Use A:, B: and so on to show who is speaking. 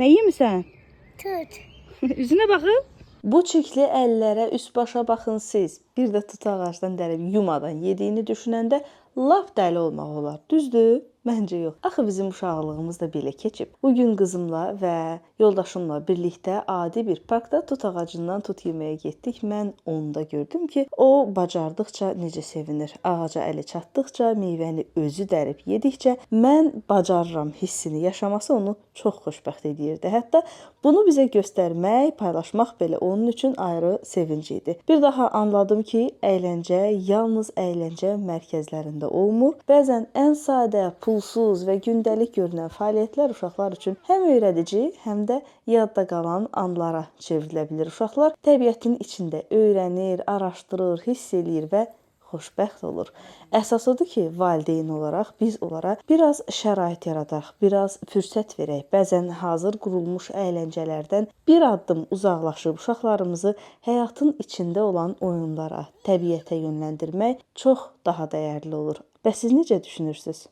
A: Nə yemisən?
B: Tut.
A: Üzünə baxın.
C: Bu çirkli əllərə üst başa baxın siz. Bir də tut ağacdan dərib yumadan yediyini düşünəndə lap dəli olmaq olar. Düzdür? Məncə yox. Axı bizim uşaqlığımız da belə keçib. Bu gün qızımla və yoldaşımla birlikdə adi bir parkda tut ağacından tut yeməyə getdik. Mən onda gördüm ki, o bacardıqca necə sevinir. Ağaca əli çatdıqca, meyvəni özü dərib yedikcə mən bacarıram hissini yaşaması onu çox xoşbəxt edirdi. Hətta bunu bizə göstərmək, paylaşmaq belə onun üçün ayrı sevinc idi. Bir daha anladım ki, əyləncə yalnız əyləncə mərkəzlərində olmur. Bəzən ən sadə, pulsuz və gündəlik görünən fəaliyyətlər uşaqlar üçün həm öyrədici, həm də yadda qalan anlara çevrilə bilər. Uşaqlar təbiətin içində öyrənir, araşdırır, hiss eləyir və xoşbəxt olur. Əsas odur ki, valideyn olaraq biz onlara biraz şərait yaradaq, biraz fürsət verək. Bəzən hazır qurulmuş əyləncələrdən bir addım uzaqlaşıb uşaqlarımızı həyatın içində olan oyunlara, təbiətə yönləndirmək çox daha dəyərli olur. Bəs siz necə düşünürsünüz?